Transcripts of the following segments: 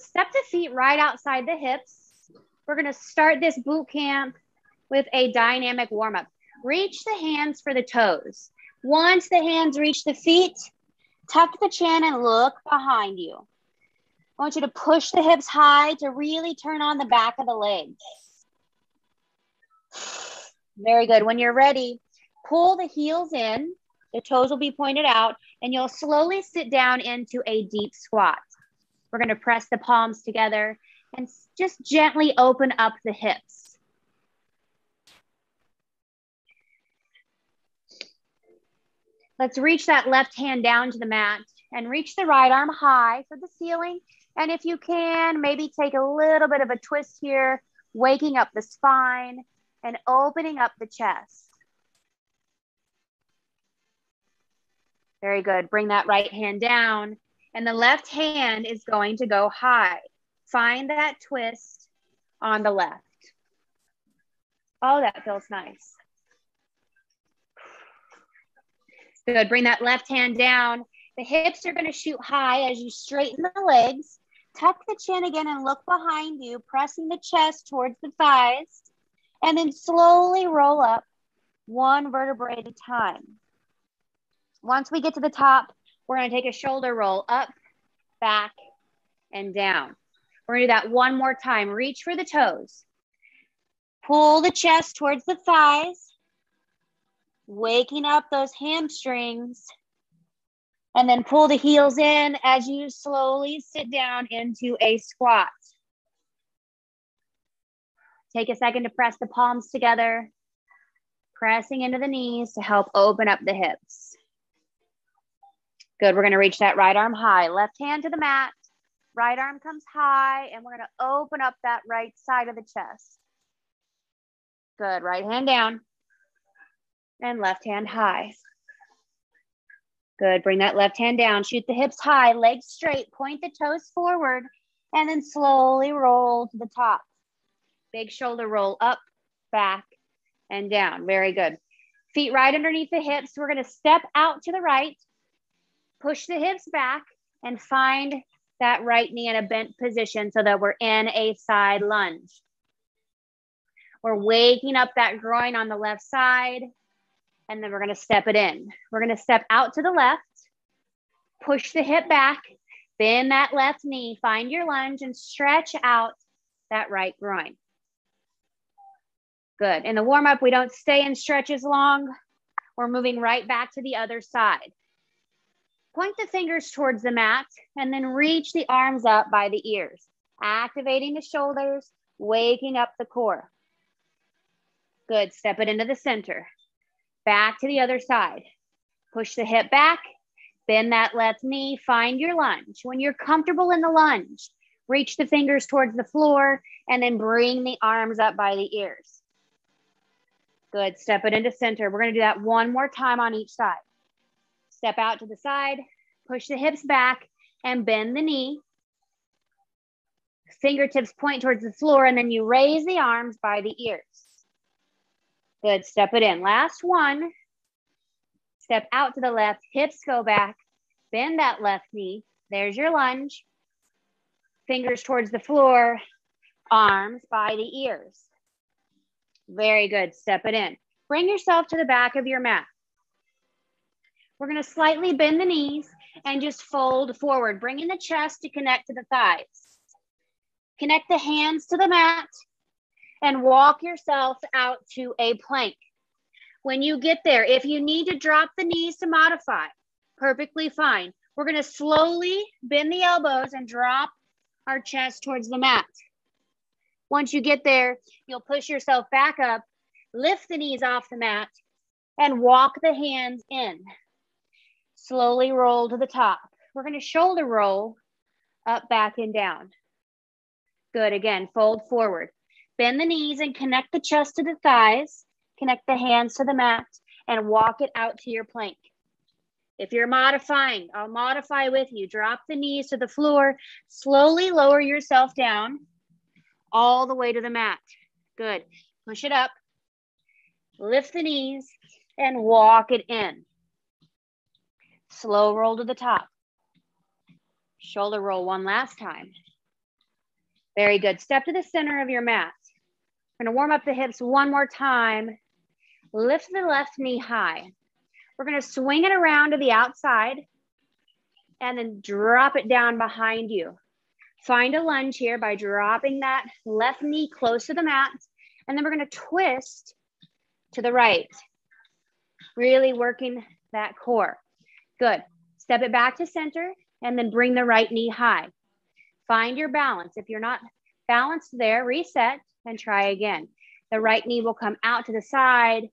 step the feet right outside the hips. We're going to start this boot camp with a dynamic warm-up. Reach the hands for the toes. Once the hands reach the feet, tuck the chin and look behind you. I want you to push the hips high to really turn on the back of the legs. Very good. When you're ready, pull the heels in. The toes will be pointed out, and you'll slowly sit down into a deep squat. We're going to press the palms together and just gently open up the hips. Let's reach that left hand down to the mat and reach the right arm high for the ceiling. And if you can, maybe take a little bit of a twist here, waking up the spine and opening up the chest. Very good. Bring that right hand down, and the left hand is going to go high. Find that twist on the left. Oh, that feels nice. Good. Bring that left hand down. The hips are going to shoot high as you straighten the legs. Tuck the chin again and look behind you, pressing the chest towards the thighs, and then slowly roll up one vertebrae at a time. Once we get to the top, we're going to take a shoulder roll up, back, and down. We're going to do that one more time. Reach for the toes. Pull the chest towards the thighs, waking up those hamstrings, and then pull the heels in as you slowly sit down into a squat. Take a second to press the palms together, pressing into the knees to help open up the hips. Good, we're gonna reach that right arm high. Left hand to the mat, right arm comes high, and we're gonna open up that right side of the chest. Good, right hand down, and left hand high. Good, bring that left hand down, shoot the hips high, legs straight, point the toes forward, and then slowly roll to the top. Big shoulder roll up, back, and down. Very good. Feet right underneath the hips. We're gonna step out to the right, push the hips back, and find that right knee in a bent position so that we're in a side lunge. We're waking up that groin on the left side, and then we're gonna step it in. We're gonna step out to the left, push the hip back, bend that left knee, find your lunge, and stretch out that right groin. Good. In the warm-up, we don't stay in stretches long. We're moving right back to the other side. Point the fingers towards the mat and then reach the arms up by the ears, activating the shoulders, waking up the core. Good. Step it into the center. Back to the other side. Push the hip back, bend that left knee, find your lunge. When you're comfortable in the lunge, reach the fingers towards the floor and then bring the arms up by the ears. Good, step it into center. We're gonna do that one more time on each side. Step out to the side, push the hips back and bend the knee. Fingertips point towards the floor and then you raise the arms by the ears. Good, step it in. Last one. Step out to the left, hips go back, bend that left knee. There's your lunge. Fingers towards the floor, arms by the ears. Very good, step it in. Bring yourself to the back of your mat. We're gonna slightly bend the knees and just fold forward, bringing the chest to connect to the thighs. Connect the hands to the mat and walk yourself out to a plank. When you get there, if you need to drop the knees to modify, perfectly fine. We're gonna slowly bend the elbows and drop our chest towards the mat. Once you get there, you'll push yourself back up, lift the knees off the mat, and walk the hands in. Slowly roll to the top. We're gonna shoulder roll up, back, and down. Good, again, fold forward. Bend the knees and connect the chest to the thighs, connect the hands to the mat, and walk it out to your plank. If you're modifying, I'll modify with you. Drop the knees to the floor, slowly lower yourself down, all the way to the mat. Good. Push it up, lift the knees, and walk it in. Slow roll to the top. Shoulder roll one last time. Very good. Step to the center of your mat. We're gonna warm up the hips one more time. Lift the left knee high. We're gonna swing it around to the outside and then drop it down behind you. Find a lunge here by dropping that left knee close to the mat. And then we're gonna twist to the right. Really working that core. Good. Step it back to center and then bring the right knee high. Find your balance. If you're not balanced there, reset and try again. The right knee will come out to the side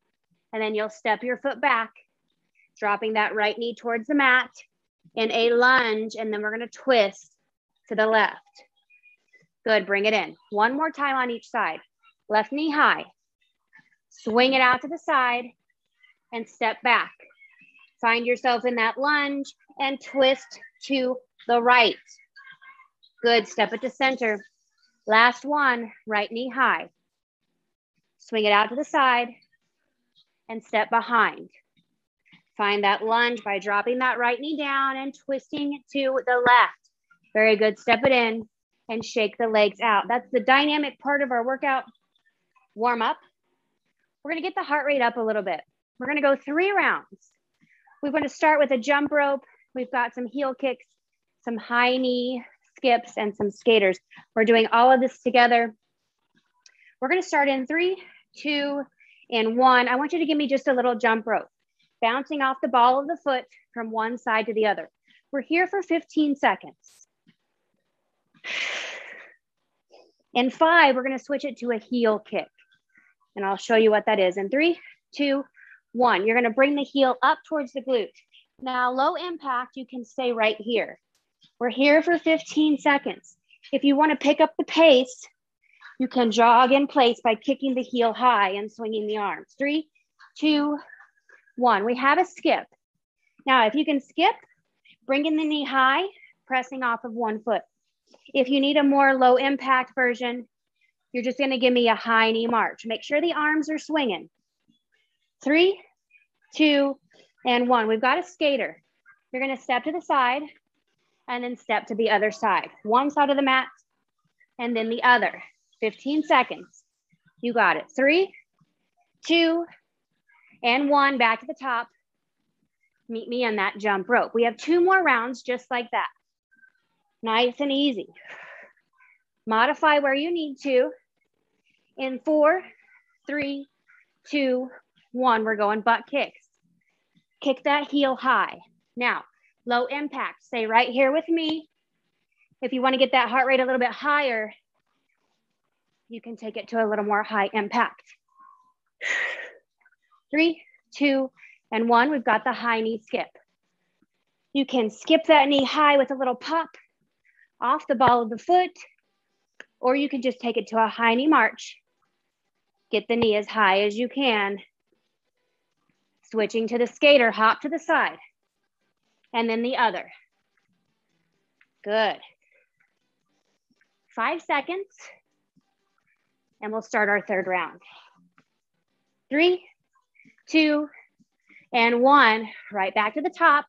and then you'll step your foot back, dropping that right knee towards the mat in a lunge, and then we're gonna twist to the left. Good, bring it in. One more time on each side. Left knee high. Swing it out to the side and step back. Find yourself in that lunge and twist to the right. Good, step it to center. Last one, right knee high. Swing it out to the side and step behind. Find that lunge by dropping that right knee down and twisting to the left. Very good, step it in and shake the legs out. That's the dynamic part of our workout. Warm up. We're gonna get the heart rate up a little bit. We're gonna go 3 rounds. We're gonna start with a jump rope. We've got some heel kicks, some high knee skips, and some skaters. We're doing all of this together. We're gonna start in 3, 2, and 1. I want you to give me just a little jump rope, bouncing off the ball of the foot from one side to the other. We're here for 15 seconds. In 5, we're gonna switch it to a heel kick. And I'll show you what that is. In 3, 2, 1. You're gonna bring the heel up towards the glute. Now, low impact, you can stay right here. We're here for 15 seconds. If you wanna pick up the pace, you can jog in place by kicking the heel high and swinging the arms. 3, 2, 1. We have a skip. Now, if you can skip, bringing the knee high, pressing off of one foot. If you need a more low impact version, you're just gonna give me a high knee march. Make sure the arms are swinging. 3, 2, and 1. We've got a skater. You're gonna step to the side and then step to the other side. One side of the mat and then the other. 15 seconds. You got it. 3, 2, and 1. Back to the top. Meet me on that jump rope. We have 2 more rounds just like that. Nice and easy. Modify where you need to. In 4, 3, 2, 1, we're going butt kicks. Kick that heel high. Now, low impact, stay right here with me. If you want to get that heart rate a little bit higher, you can take it to a little more high impact. 3, 2, and 1, we've got the high knee skip. You can skip that knee high with a little pop off the ball of the foot, or you can just take it to a high knee march. Get the knee as high as you can. Switching to the skater, hop to the side, and then the other. Good. 5 seconds, and we'll start our 3rd round. 3, 2, and 1, right back to the top.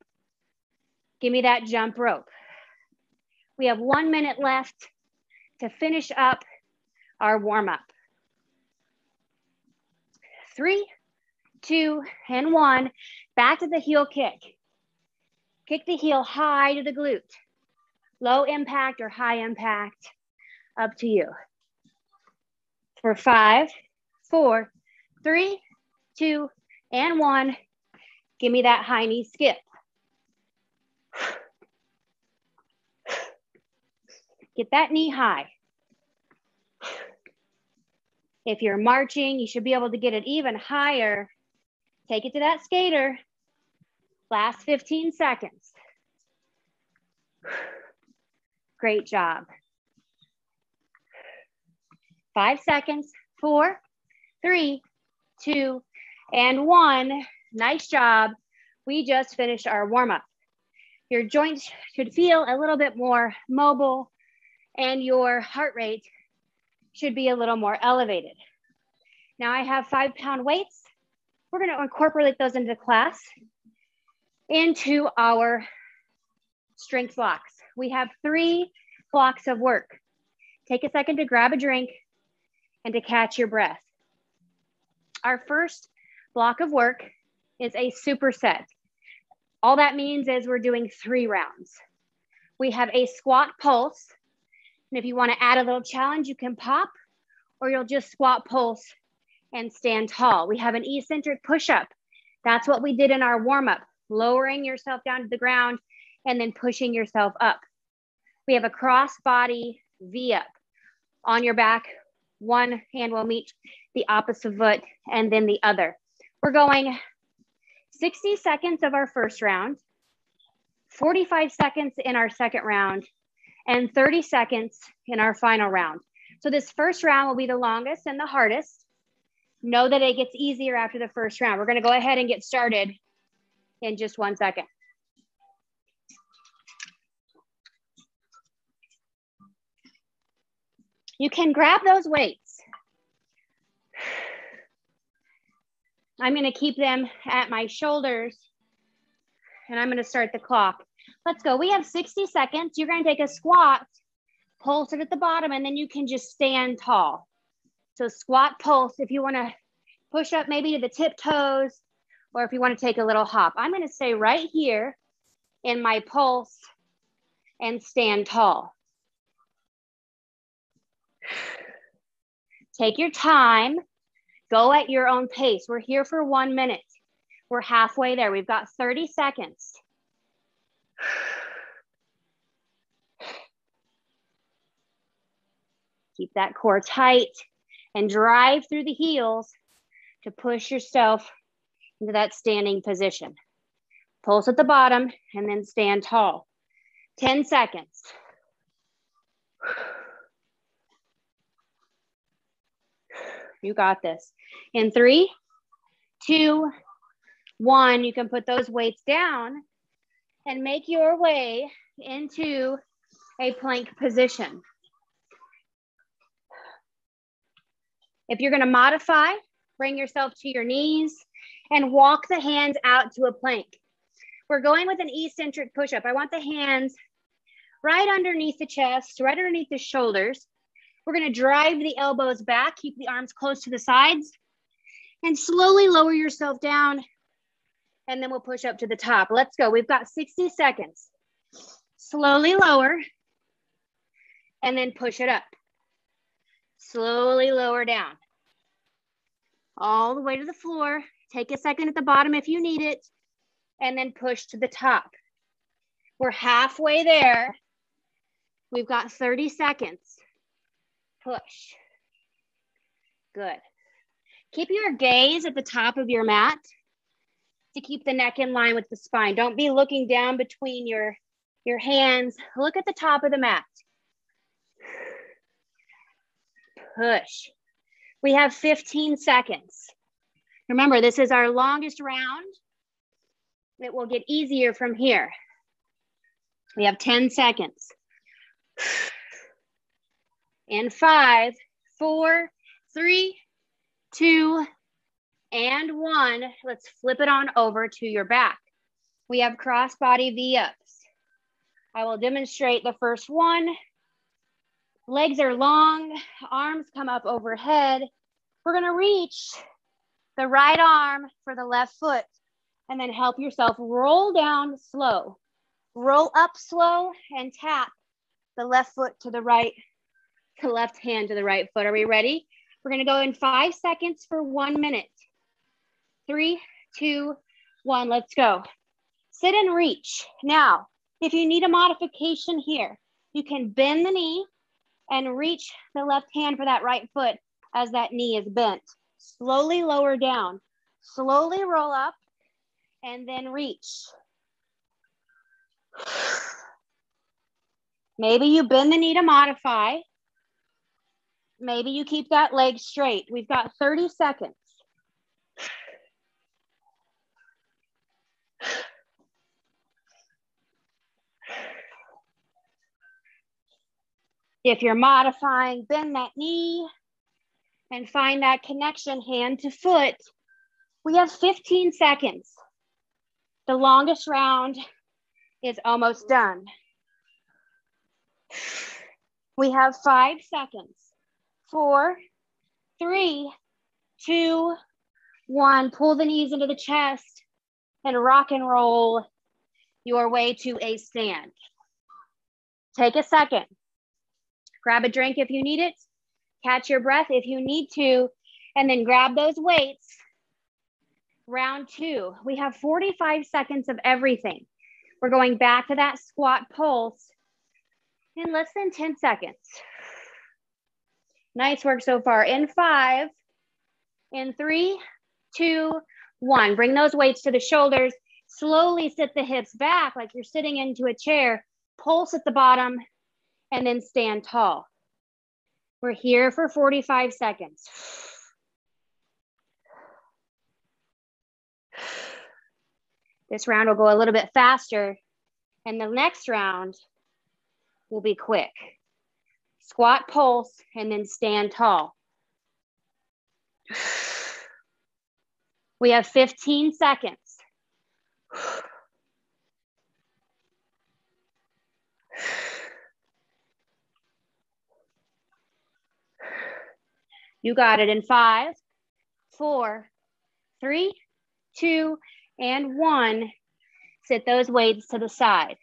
Give me that jump rope. We have 1 minute left to finish up our warm-up. 3, 2, and 1, back to the heel kick. Kick the heel high to the glute. Low impact or high impact, up to you. For 5, 4, 3, 2, and 1, give me that high knee skip. Get that knee high. If you're marching, you should be able to get it even higher. Take it to that skater. Last 15 seconds. Great job. 5 seconds. 4, 3, 2, and 1. Nice job. We just finished our warm-up. Your joints should feel a little bit more mobile and your heart rate should be a little more elevated. Now I have 5-pound weights. We're going to incorporate those into class, into our strength blocks. We have 3 blocks of work. Take a second to grab a drink and to catch your breath. Our first block of work is a superset. All that means is we're doing 3 rounds. We have a squat pulse. And if you want to add a little challenge, you can pop, or you'll just squat pulse and stand tall. We have an eccentric push-up. That's what we did in our warm-up, lowering yourself down to the ground and then pushing yourself up. We have a cross-body V-up. On your back, one hand will meet the opposite foot and then the other. We're going 60 seconds of our first round, 45 seconds in our second round, and 30 seconds in our final round. So this first round will be the longest and the hardest. Know that it gets easier after the first round. We're gonna go ahead and get started in just 1 second. You can grab those weights. I'm gonna keep them at my shoulders and I'm gonna start the clock. Let's go. We have 60 seconds. You're gonna take a squat, pulse it at the bottom, and then you can just stand tall. So squat, pulse, if you wanna push up maybe to the tiptoes, or if you wanna take a little hop. I'm gonna stay right here in my pulse and stand tall. Take your time, go at your own pace. We're here for 1 minute. We're halfway there. We've got 30 seconds. Keep that core tight and drive through the heels to push yourself into that standing position. Pulse at the bottom and then stand tall. 10 seconds. You got this. In 3, 2, 1, you can put those weights down and make your way into a plank position. If you're gonna modify, bring yourself to your knees and walk the hands out to a plank. We're going with an eccentric push-up. I want the hands right underneath the chest, right underneath the shoulders. We're gonna drive the elbows back, keep the arms close to the sides, and slowly lower yourself down, and then we'll push up to the top. Let's go. We've got 60 seconds. Slowly lower, and then push it up. Slowly lower down. All the way to the floor. Take a second at the bottom if you need it, and then push to the top. We're halfway there. We've got 30 seconds. Push. Good. Keep your gaze at the top of your mat to keep the neck in line with the spine. Don't be looking down between your hands. Look at the top of the mat. Push. We have 15 seconds. Remember, this is our longest round. It will get easier from here. We have 10 seconds. In 5, 4, 3, 2, and 1. Let's flip it on over to your back. We have cross-body V-ups. I will demonstrate the first one. Legs are long, arms come up overhead. We're gonna reach the right arm for the left foot and then help yourself roll down slow. Roll up slow and tap the left foot to the right, the left hand to the right foot. Are we ready? We're gonna go in 5 seconds for 1 minute. 3, 2, 1, let's go. Sit and reach. Now, if you need a modification here, you can bend the knee and reach the left hand for that right foot as that knee is bent. Slowly lower down, slowly roll up, and then reach. Maybe you bend the knee to modify. Maybe you keep that leg straight. We've got 30 seconds. If you're modifying, bend that knee and find that connection hand to foot. We have 15 seconds. The longest round is almost done. We have 5 seconds. 4, 3, 2, 1. Pull the knees into the chest and rock and roll your way to a stand. Take a second. Grab a drink if you need it. Catch your breath if you need to. And then grab those weights. Round 2. We have 45 seconds of everything. We're going back to that squat pulse in less than 10 seconds. Nice work so far. In 5, in 3, 2, 1. Bring those weights to the shoulders. Slowly sit the hips back like you're sitting into a chair. Pulse at the bottom and then stand tall. We're here for 45 seconds. This round will go a little bit faster, and the next round will be quick. Squat, pulse, and then stand tall. We have 15 seconds. You got it in 5, 4, 3, 2, and 1. Sit those weights to the side.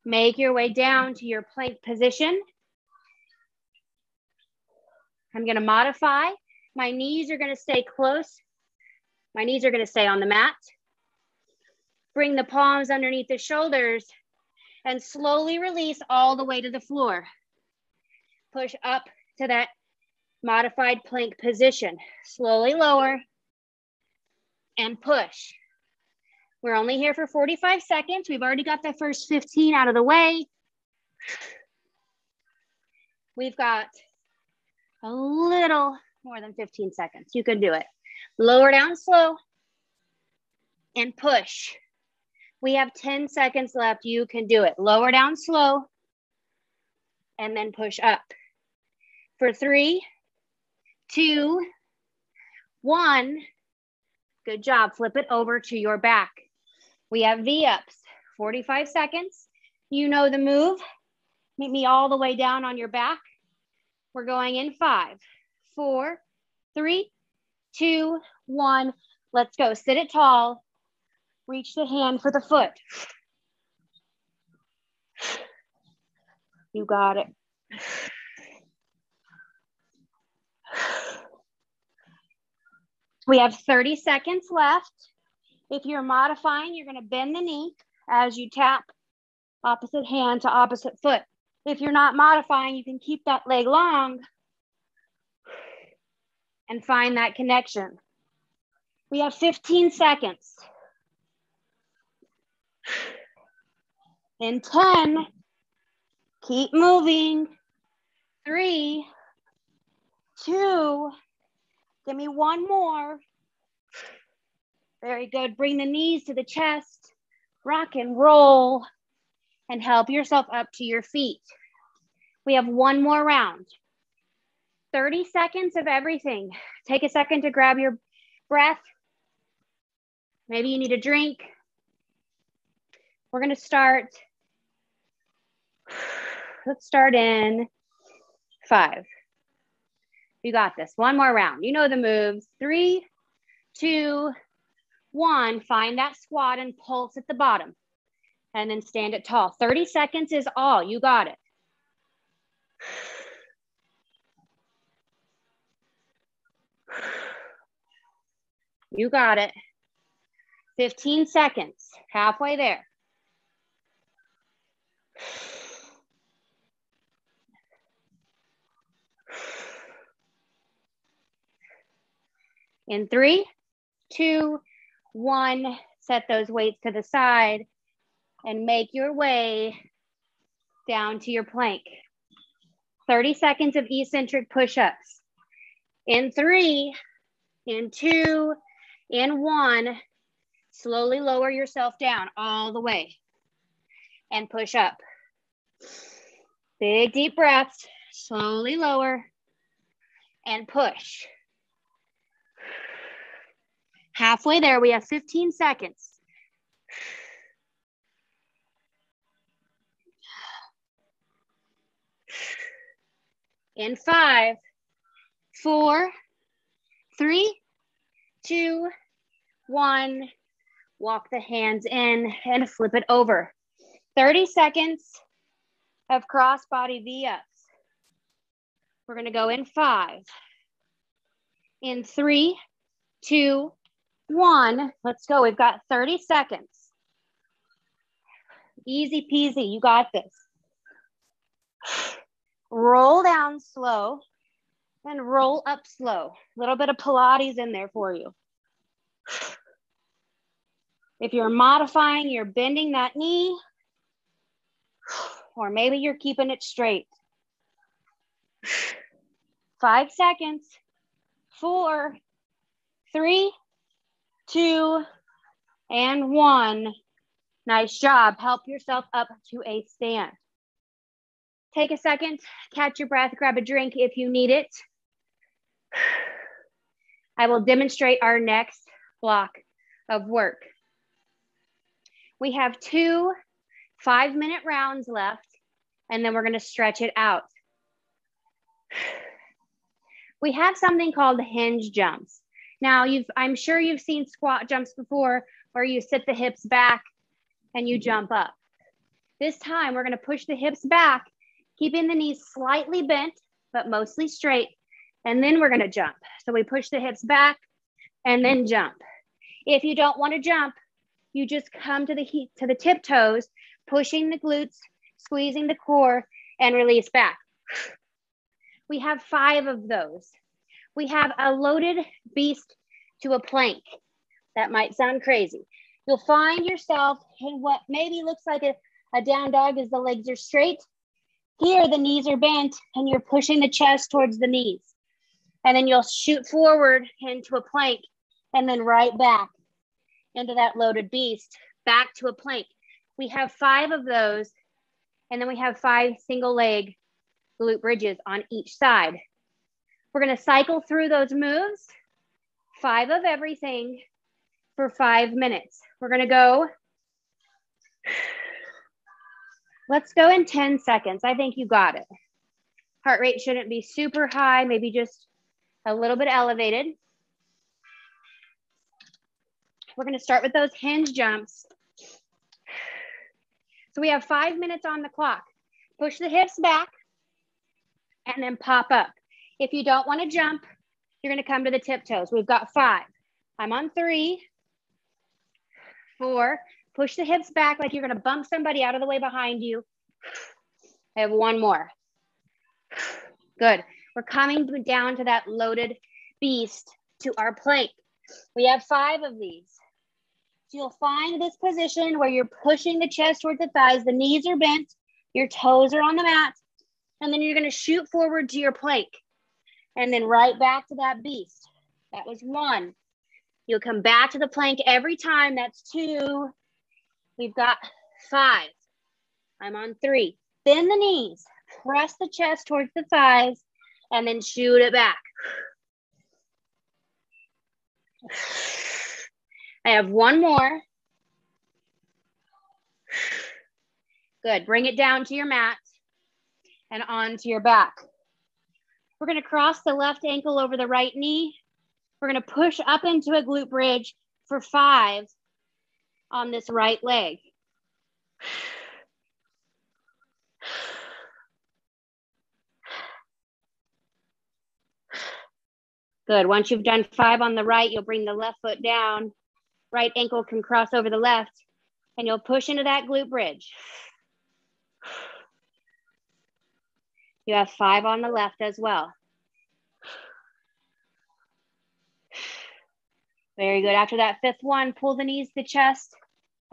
Make your way down to your plank position. I'm going to modify. My knees are going to stay close. My knees are going to stay on the mat. Bring the palms underneath the shoulders and slowly release all the way to the floor. Push up to that modified plank position. Slowly lower and push. We're only here for 45 seconds. We've already got the first 15 out of the way. We've got a little more than 15 seconds. You can do it. Lower down slow and push. We have 10 seconds left. You can do it. Lower down slow and then push up. For 3, 2, 1. Good job. Flip it over to your back. We have V-ups, 45 seconds. You know the move. Meet me all the way down on your back. We're going in 5, 4, 3, 2, 1. Let's go. Sit it tall. Reach the hand for the foot. You got it. We have 30 seconds left. If you're modifying, you're going to bend the knee as you tap opposite hand to opposite foot. If you're not modifying, you can keep that leg long and find that connection. We have 15 seconds. In 10, keep moving. 3, 2, give me one more. Very good. Bring the knees to the chest, rock and roll, and help yourself up to your feet. We have one more round. 30 seconds of everything. Take a second to grab your breath. Maybe you need a drink. We're going to start. Let's start in 5. You got this. One more round. You know the moves. 3, 2, 1. Find that squat and pulse at the bottom. And then stand it tall. 30 seconds is all. You got it. You got it. 15 seconds. Halfway there. In 3, 2, 1, set those weights to the side and make your way down to your plank. 30 seconds of eccentric push-ups. In 3, in 2, in 1, slowly lower yourself down all the way and push up. Big deep breaths, slowly lower and push. Halfway there, we have 15 seconds. In 5, 4, 3, 2, 1. Walk the hands in and flip it over. 30 seconds of crossbody V-ups. We're gonna go in 5. In 3, 2, 1. Let's go. We've got 30 seconds. Easy peasy, you got this. Roll down slow and roll up slow. A little bit of Pilates in there for you. If you're modifying, you're bending that knee, or maybe you're keeping it straight. 5 seconds. 4, 3, 2, and 1. Nice job. Help yourself up to a stand. Take a second, catch your breath, grab a drink if you need it. I will demonstrate our next block of work. We have 2 5-minute rounds left, and then we're going to stretch it out. We have something called hinge jumps. Now, I'm sure you've seen squat jumps before where you sit the hips back and you jump up. This time, we're going to push the hips back, keeping the knees slightly bent, but mostly straight, and then we're going to jump. So we push the hips back and then jump. If you don't want to jump, you just come to the tiptoes, pushing the glutes, squeezing the core, and release back. We have 5 of those. We have a loaded beast to a plank. That might sound crazy. You'll find yourself in what maybe looks like a down dog as the legs are straight. Here, the knees are bent and you're pushing the chest towards the knees. And then you'll shoot forward into a plank and then right back into that loaded beast, back to a plank. We have 5 of those, and then we have 5 single leg glute bridges on each side. We're gonna cycle through those moves, 5 of everything for 5 minutes. We're gonna go, let's go in 10 seconds. I think you got it. Heart rate shouldn't be super high, maybe just a little bit elevated. We're gonna start with those hinge jumps. So we have 5 minutes on the clock. Push the hips back and then pop up. If you don't wanna jump, you're gonna come to the tiptoes. We've got 5. I'm on 3, 4. Push the hips back like you're gonna bump somebody out of the way behind you. I have 1 more. Good. We're coming down to that loaded beast to our plank. We have 5 of these. So you'll find this position where you're pushing the chest towards the thighs, the knees are bent, your toes are on the mat, and then you're gonna shoot forward to your plank and then right back to that beast. That was 1. You'll come back to the plank every time. That's 2. We've got 5. I'm on 3. Bend the knees, press the chest towards the thighs, and then shoot it back. I have 1 more. Good, bring it down to your mat and onto your back. We're gonna cross the left ankle over the right knee. We're gonna push up into a glute bridge for 5 on this right leg. Good, once you've done 5 on the right, you'll bring the left foot down. Right ankle can cross over the left, and you'll push into that glute bridge. You have 5 on the left as well. Very good. After that 5th one, pull the knees to the chest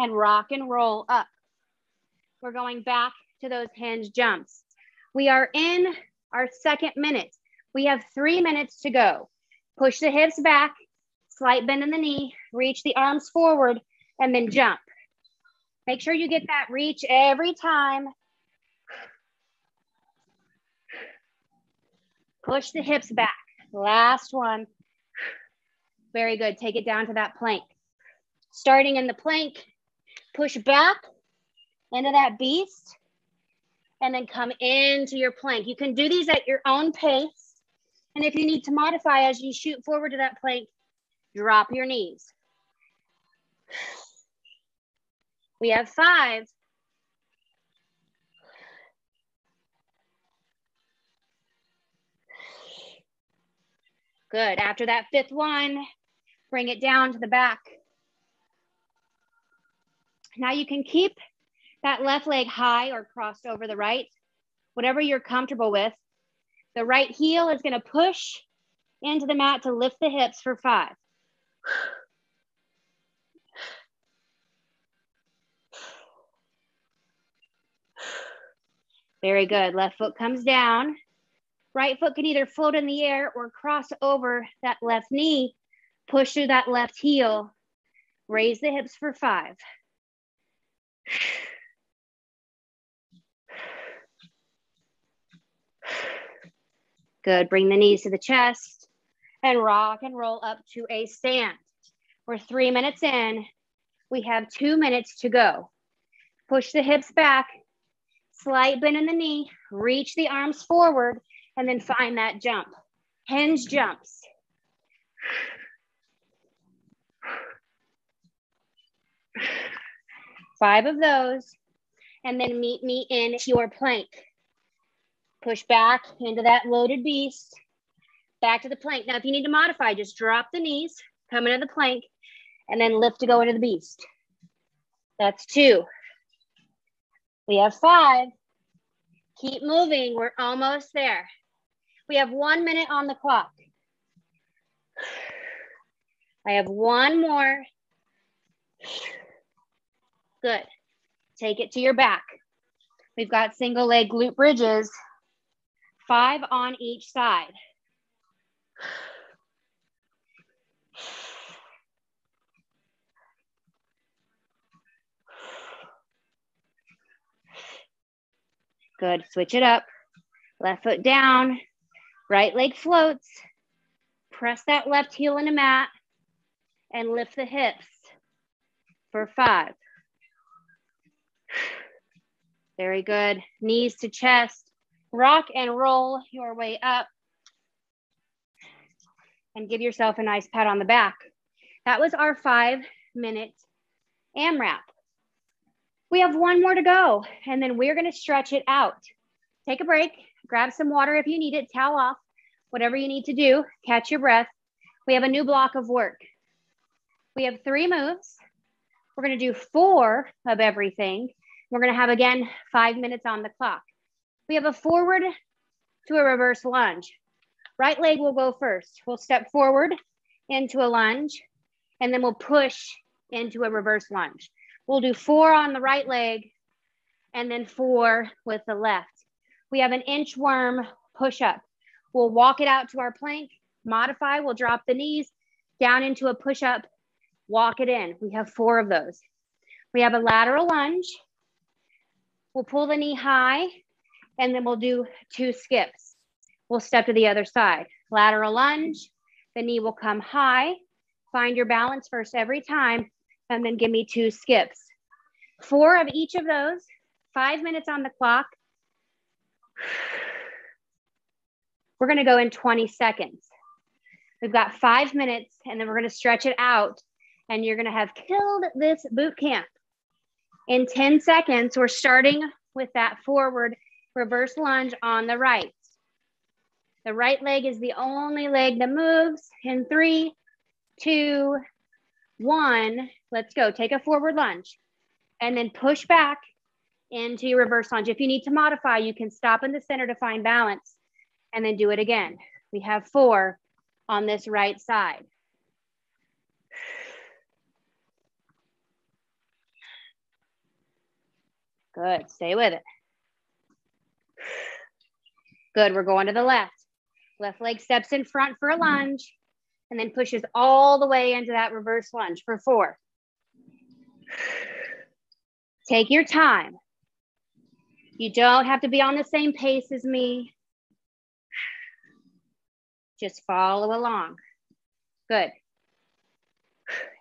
and rock and roll up. We're going back to those hinge jumps. We are in our 2nd minute. We have 3 minutes to go. Push the hips back, slight bend in the knee, reach the arms forward, and then jump. Make sure you get that reach every time. Push the hips back. Last one. Very good. Take it down to that plank. Starting in the plank, push back into that beast, and then come into your plank. You can do these at your own pace. And if you need to modify as you shoot forward to that plank, drop your knees. We have 5. Good. After that 5th one, bring it down to the back. Now you can keep that left leg high or crossed over the right, whatever you're comfortable with. The right heel is going to push into the mat to lift the hips for 5. Very good. Left foot comes down. Right foot can either float in the air or cross over that left knee, push through that left heel, raise the hips for 5. Good. Bring the knees to the chest and rock and roll up to a stand. We're 3 minutes in. We have 2 minutes to go. Push the hips back, slight bend in the knee, reach the arms forward, and then find that jump. Hinge jumps. Five of those, and then meet me in your plank. Push back into that loaded beast, back to the plank. Now, if you need to modify, just drop the knees, come into the plank, and then lift to go into the beast. That's 2. We have 5. Keep moving. We're almost there. We have 1 minute on the clock. I have 1 more. Good. Take it to your back. We've got single leg glute bridges, 5 on each side. Good. Switch it up. Left foot down. Right leg floats. Press that left heel in the mat and lift the hips for 5. Very good. Knees to chest. Rock and roll your way up. And give yourself a nice pat on the back. That was our 5-minute AMRAP. We have 1 more to go, and then we're going to stretch it out. Take a break. Grab some water if you need it. Towel off. Whatever you need to do. Catch your breath. We have a new block of work. We have 3 moves. We're going to do 4 of everything. We're going to have, again, 5 minutes on the clock. We have a forward to a reverse lunge. Right leg will go first. We'll step forward into a lunge, and then we'll push into a reverse lunge. We'll do 4 on the right leg, and then 4 with the left. We have an inchworm push-up. We'll walk it out to our plank, modify, we'll drop the knees down into a push-up, walk it in. We have 4 of those. We have a lateral lunge. We'll pull the knee high, and then we'll do 2 skips. We'll step to the other side. Lateral lunge, the knee will come high. Find your balance first every time, and then give me 2 skips. 4 of each of those, 5 minutes on the clock. We're gonna go in 20 seconds. We've got 5 minutes, and then we're gonna stretch it out, and you're gonna have killed this boot camp. In 10 seconds, we're starting with that forward reverse lunge on the right. The right leg is the only leg that moves. In 3, 2, 1, let's go. Take a forward lunge and then push back into your reverse lunge. If you need to modify, you can stop in the center to find balance and then do it again. We have 4 on this right side. Good, stay with it. Good, we're going to the left. Left leg steps in front for a lunge and then pushes all the way into that reverse lunge for 4. Take your time. You don't have to be on the same pace as me. Just follow along. Good.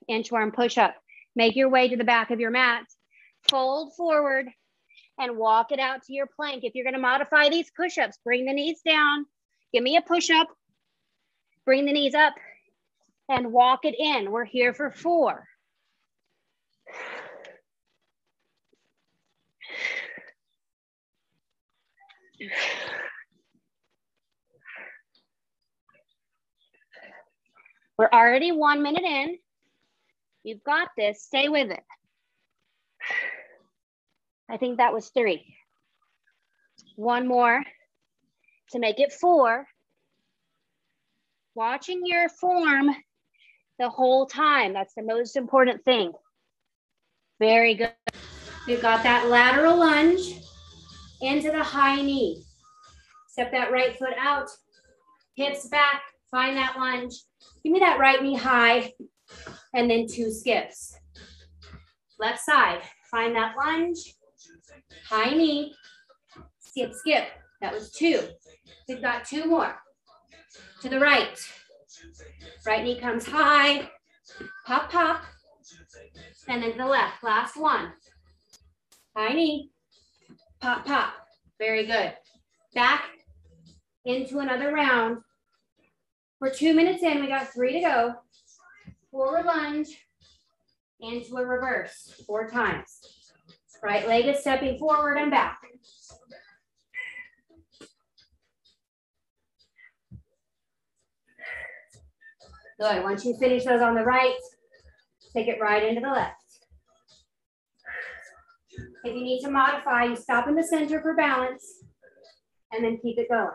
Inchworm push-up. Make your way to the back of your mat. Fold forward and walk it out to your plank. If you're going to modify these push-ups, bring the knees down. Give me a push-up. Bring the knees up and walk it in. We're here for 4. We're already 1 minute in. You've got this. Stay with it. I think that was 3. 1 more to make it 4. Watching your form the whole time. That's the most important thing. Very good. We've got that lateral lunge into the high knee. Step that right foot out, hips back, find that lunge. Give me that right knee high, and then 2 skips. Left side, find that lunge, high knee, skip, skip. That was 2. We've got 2 more. To the right. Right knee comes high, pop, pop, and then to the left. Last one. High knee, pop, pop. Very good. Back into another round. We're 2 minutes in. We got 3 to go. Forward lunge into a reverse 4 times. Right leg is stepping forward and back. Good. Once you finish those on the right, take it right into the left. If you need to modify, you stop in the center for balance and then keep it going.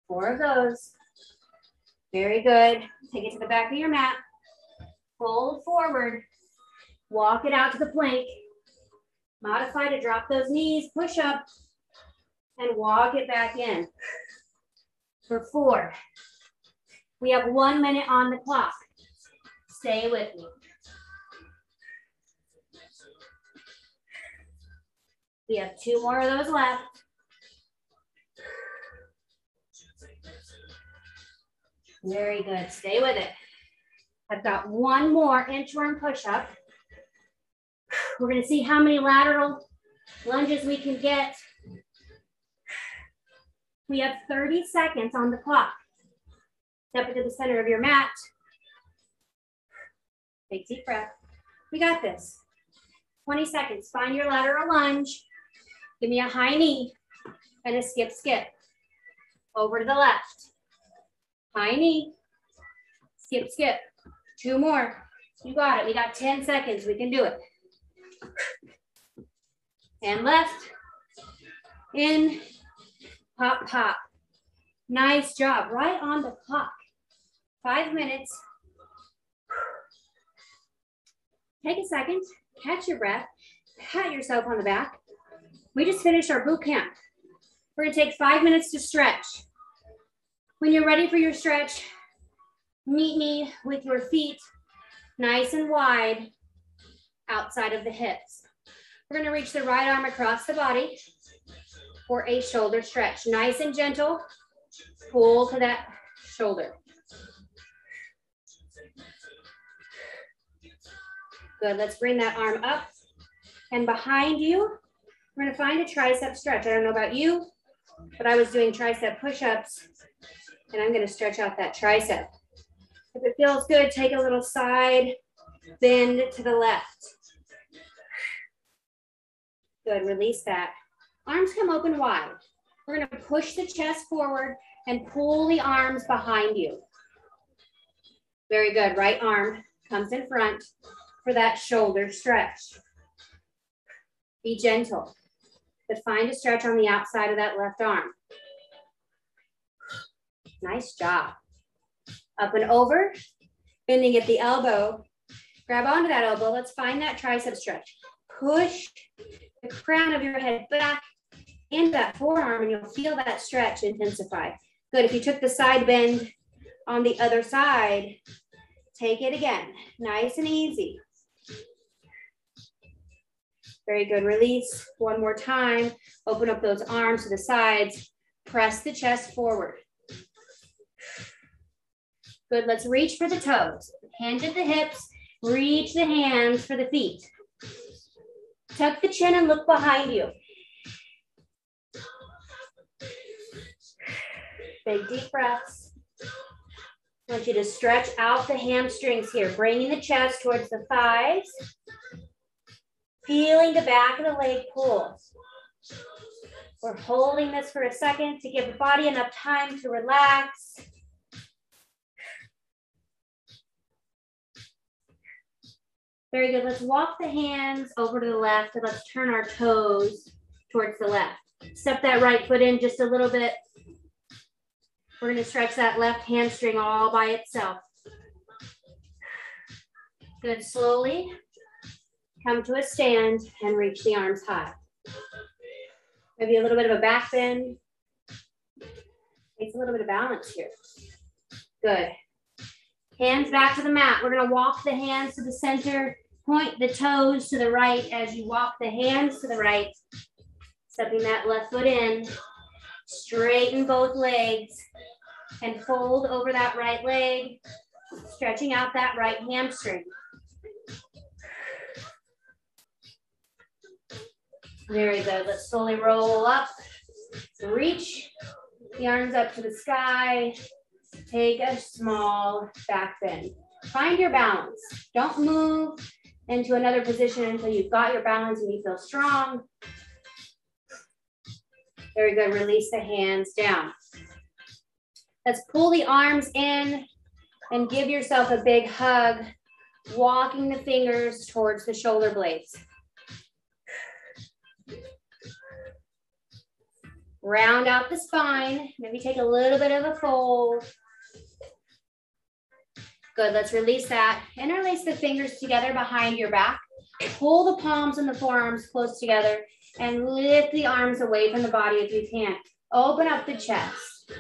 4 of those. Very good. Take it to the back of your mat. Fold forward. Walk it out to the plank. Modify to drop those knees, push up, and walk it back in. For 4. We have 1 minute on the clock. Stay with me. We have 2 more of those left. Very good. Stay with it. I've got 1 more inchworm push-up. We're going to see how many lateral lunges we can get. We have 30 seconds on the clock. Step into the center of your mat. Take a deep breath. We got this. 20 seconds. Find your lateral lunge. Give me a high knee and a skip, skip. Over to the left. High knee, skip, skip. 2 more. You got it. We got 10 seconds. We can do it. And left, in, pop, pop. Nice job. Right on the clock. 5 minutes. Take a second. Catch your breath. Pat yourself on the back. We just finished our boot camp. We're going to take 5 minutes to stretch. When you're ready for your stretch, meet me with your feet nice and wide outside of the hips. We're going to reach the right arm across the body for a shoulder stretch. Nice and gentle. Pull to that shoulder. Good. Let's bring that arm up. And behind you, we're going to find a tricep stretch. I don't know about you, but I was doing tricep push-ups. And I'm going to stretch out that tricep. If it feels good, take a little side bend to the left. Good, release that. Arms come open wide. We're going to push the chest forward and pull the arms behind you. Very good, right arm comes in front for that shoulder stretch. Be gentle, but find a stretch on the outside of that left arm. Nice job. Up and over, bending at the elbow. Grab onto that elbow. Let's find that tricep stretch. Push the crown of your head back into that forearm and you'll feel that stretch intensify. Good. If you took the side bend on the other side, take it again. Nice and easy. Very good. Release. 1 more time. Open up those arms to the sides. Press the chest forward. Good, let's reach for the toes. Hinge at the hips, reach the hands for the feet. Tuck the chin and look behind you. Big deep breaths. I want you to stretch out the hamstrings here, bringing the chest towards the thighs. Feeling the back of the leg pull. We're holding this for a second to give the body enough time to relax. Very good. Let's walk the hands over to the left and let's turn our toes towards the left. Step that right foot in just a little bit. We're going to stretch that left hamstring all by itself. Good. Slowly come to a stand and reach the arms high. Maybe a little bit of a back bend. Takes a little bit of balance here. Good. Hands back to the mat. We're going to walk the hands to the center. Point the toes to the right as you walk the hands to the right. Stepping that left foot in. Straighten both legs and fold over that right leg. Stretching out that right hamstring. Very good. Let's slowly roll up. Reach the arms up to the sky. Take a small back bend. Find your balance. Don't move into another position until you've got your balance and you feel strong. Very good. Release the hands down. Let's pull the arms in and give yourself a big hug, walking the fingers towards the shoulder blades. Round out the spine. Maybe take a little bit of a fold. Good, let's release that. Interlace the fingers together behind your back. Pull the palms and the forearms close together and lift the arms away from the body if you can. Open up the chest.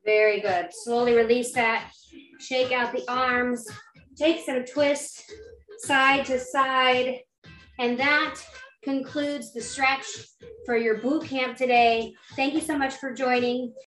Very good. Slowly release that. Shake out the arms. Take some twists side to side. And that concludes the stretch for your boot camp today. Thank you so much for joining.